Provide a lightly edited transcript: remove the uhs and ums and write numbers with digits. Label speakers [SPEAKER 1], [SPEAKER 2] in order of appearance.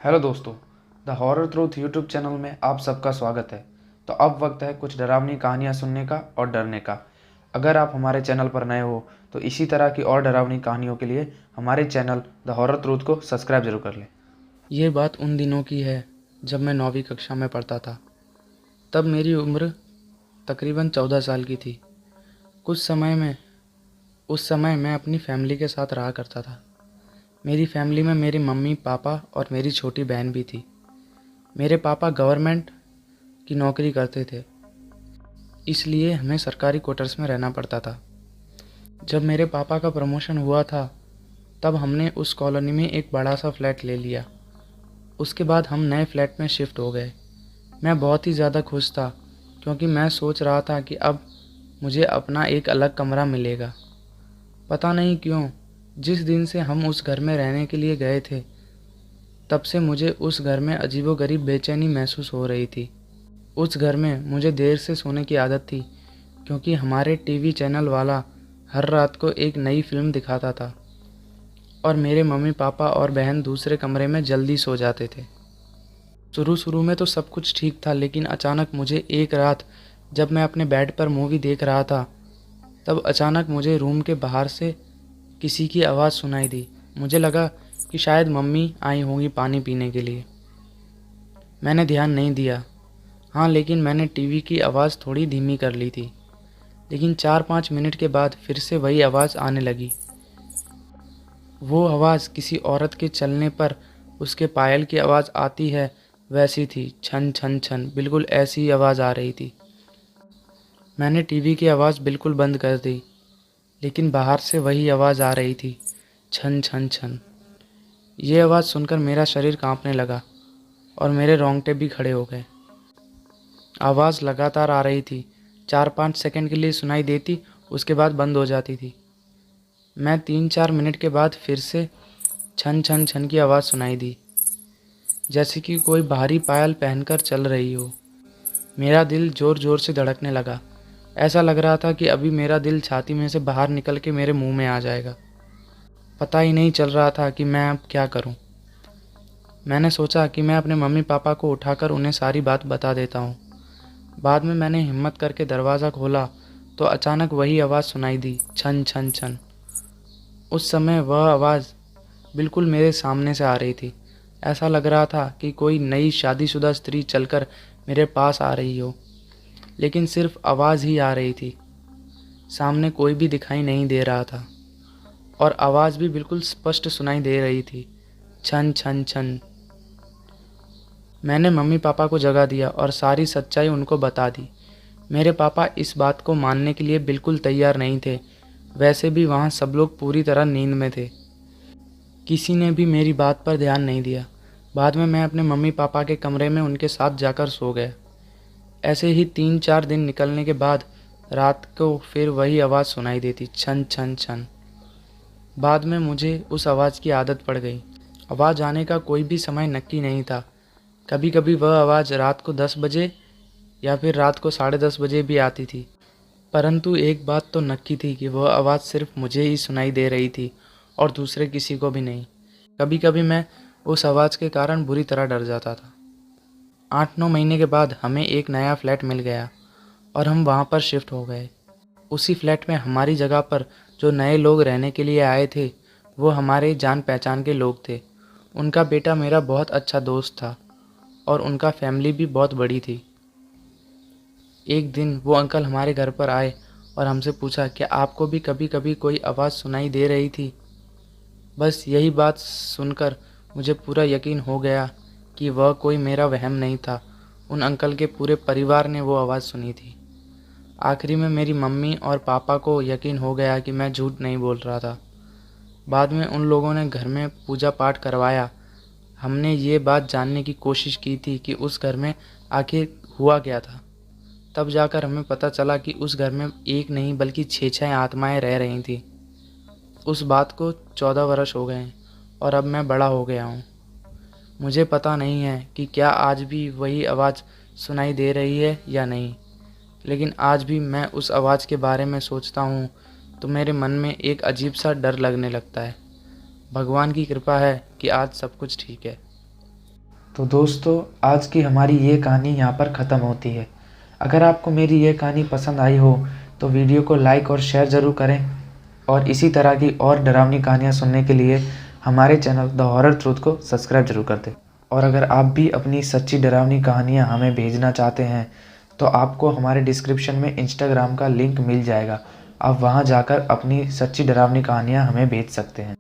[SPEAKER 1] Hello दोस्तों, the horror truth YouTube channel में आप सबका स्वागत है। तो अब वक्त है कुछ डरावनी कहानियाँ सुनने का और डरने का। अगर आप हमारे चैनल पर नए हो तो इसी तरह की और डरावनी कहानियों के लिए हमारे चैनल द हॉरर ट्रूथ को सब्सक्राइब जरूर कर लें।
[SPEAKER 2] ये बात उन दिनों की है जब मैं 9वीं कक्षा में पढ़ता था। तब मेरी उम्र तकरीबन 14 साल की थी। कुछ समय में उस समय मैं अपनी फैमिली के साथ रहा करता था। मेरी फैमिली में मेरी मम्मी पापा और मेरी छोटी बहन भी थी। मेरे पापा गवर्नमेंट की नौकरी करते थे, इसलिए हमें सरकारी क्वार्टर्स में रहना पड़ता था। जब मेरे पापा का प्रमोशन हुआ था तब हमने उस कॉलोनी में एक बड़ा सा फ्लैट ले लिया। उसके बाद हम नए फ्लैट में शिफ्ट हो गए। मैं बहुत ही ज़्यादा खुश था क्योंकि मैं सोच रहा था कि अब मुझे अपना एक अलग कमरा मिलेगा। पता नहीं क्यों, जिस दिन से हम उस घर में रहने के लिए गए थे तब से मुझे उस घर में अजीबोगरीब बेचैनी महसूस हो रही थी। उस घर में मुझे देर से सोने की आदत थी क्योंकि हमारे टीवी चैनल वाला हर रात को एक नई फिल्म दिखाता था और मेरे मम्मी पापा और बहन दूसरे कमरे में जल्दी सो जाते थे। शुरू में तो सब कुछ ठीक था, लेकिन अचानक मुझे एक रात जब मैं अपने बेड पर मूवी देख रहा था तब अचानक मुझे रूम के बाहर से किसी की आवाज़ सुनाई दी। मुझे लगा कि शायद मम्मी आई होंगी पानी पीने के लिए। मैंने ध्यान नहीं दिया। हाँ, लेकिन मैंने टीवी की आवाज़ थोड़ी धीमी कर ली थी। लेकिन 4-5 मिनट के बाद फिर से वही आवाज़ आने लगी। वो आवाज़ किसी औरत के चलने पर उसके पायल की आवाज़ आती है वैसी थी। छन छन छन, बिल्कुल ऐसी ही आवाज़ आ रही थी। मैंने टीवी की आवाज़ बिल्कुल बंद कर दी, लेकिन बाहर से वही आवाज़ आ रही थी, छन छन छन। ये आवाज़ सुनकर मेरा शरीर कांपने लगा और मेरे रोंगटे भी खड़े हो गए। आवाज़ लगातार आ रही थी, 4-5 सेकंड के लिए सुनाई देती, उसके बाद बंद हो जाती थी। मैं 3-4 मिनट के बाद फिर से छन छन छन की आवाज़ सुनाई दी, जैसे कि कोई भारी पायल पहनकर चल रही हो। मेरा दिल ज़ोर ज़ोर से धड़कने लगा। ऐसा लग रहा था कि अभी मेरा दिल छाती में से बाहर निकल के मेरे मुंह में आ जाएगा। पता ही नहीं चल रहा था कि मैं अब क्या करूं। मैंने सोचा कि मैं अपने मम्मी पापा को उठाकर उन्हें सारी बात बता देता हूं। बाद में मैंने हिम्मत करके दरवाज़ा खोला तो अचानक वही आवाज़ सुनाई दी, छन छन छन। उस समय वह आवाज़ बिल्कुल मेरे सामने से आ रही थी। ऐसा लग रहा था कि कोई नई शादीशुदा स्त्री चलकर मेरे पास आ रही हो, लेकिन सिर्फ आवाज़ ही आ रही थी। सामने कोई भी दिखाई नहीं दे रहा था और आवाज़ भी बिल्कुल स्पष्ट सुनाई दे रही थी, छन छन छन। मैंने मम्मी पापा को जगा दिया और सारी सच्चाई उनको बता दी। मेरे पापा इस बात को मानने के लिए बिल्कुल तैयार नहीं थे। वैसे भी वहाँ सब लोग पूरी तरह नींद में थे। किसी ने भी मेरी बात पर ध्यान नहीं दिया। बाद में मैं अपने मम्मी पापा के कमरे में उनके साथ जाकर सो गया। ऐसे ही 3-4 दिन निकलने के बाद रात को फिर वही आवाज़ सुनाई देती, छन छन छन। बाद में मुझे उस आवाज़ की आदत पड़ गई। आवाज़ आने का कोई भी समय नक्की नहीं था। कभी कभी वह आवाज़ रात को 10 बजे या फिर रात को 10:30 बजे भी आती थी। परंतु एक बात तो नक्की थी कि वह आवाज़ सिर्फ मुझे ही सुनाई दे रही थी और दूसरे किसी को भी नहीं। कभी कभी मैं उस आवाज़ के कारण बुरी तरह डर जाता था। 8-9 महीने के बाद हमें एक नया फ्लैट मिल गया और हम वहाँ पर शिफ्ट हो गए। उसी फ्लैट में हमारी जगह पर जो नए लोग रहने के लिए आए थे वो हमारे जान पहचान के लोग थे। उनका बेटा मेरा बहुत अच्छा दोस्त था और उनका फैमिली भी बहुत बड़ी थी। एक दिन वो अंकल हमारे घर पर आए और हमसे पूछा, क्या आपको भी कभी कभी कोई आवाज़ सुनाई दे रही थी? बस यही बात सुनकर मुझे पूरा यकीन हो गया कि वह कोई मेरा वहम नहीं था। उन अंकल के पूरे परिवार ने वो आवाज़ सुनी थी। आखिरी में मेरी मम्मी और पापा को यकीन हो गया कि मैं झूठ नहीं बोल रहा था। बाद में उन लोगों ने घर में पूजा पाठ करवाया। हमने ये बात जानने की कोशिश की थी कि उस घर में आखिर हुआ क्या था। तब जाकर हमें पता चला कि उस घर में एक नहीं बल्कि 6-6 आत्माएं रह रही थीं। उस बात को 14 वर्ष हो गए हैं और अब मैं बड़ा हो गया हूँ। मुझे पता नहीं है कि क्या आज भी वही आवाज़ सुनाई दे रही है या नहीं, लेकिन आज भी मैं उस आवाज़ के बारे में सोचता हूँ तो मेरे मन में एक अजीब सा डर लगने लगता है। भगवान की कृपा है कि आज सब कुछ ठीक है।
[SPEAKER 1] तो दोस्तों, आज की हमारी ये कहानी यहाँ पर ख़त्म होती है। अगर आपको मेरी ये कहानी पसंद आई हो तो वीडियो को लाइक और शेयर ज़रूर करें, और इसी तरह की और डरावनी कहानियाँ सुनने के लिए हमारे चैनल द हॉरर ट्रूथ को सब्सक्राइब जरूर कर दें। और अगर आप भी अपनी सच्ची डरावनी कहानियाँ हमें भेजना चाहते हैं तो आपको हमारे डिस्क्रिप्शन में इंस्टाग्राम का लिंक मिल जाएगा। आप वहाँ जाकर अपनी सच्ची डरावनी कहानियाँ हमें भेज सकते हैं।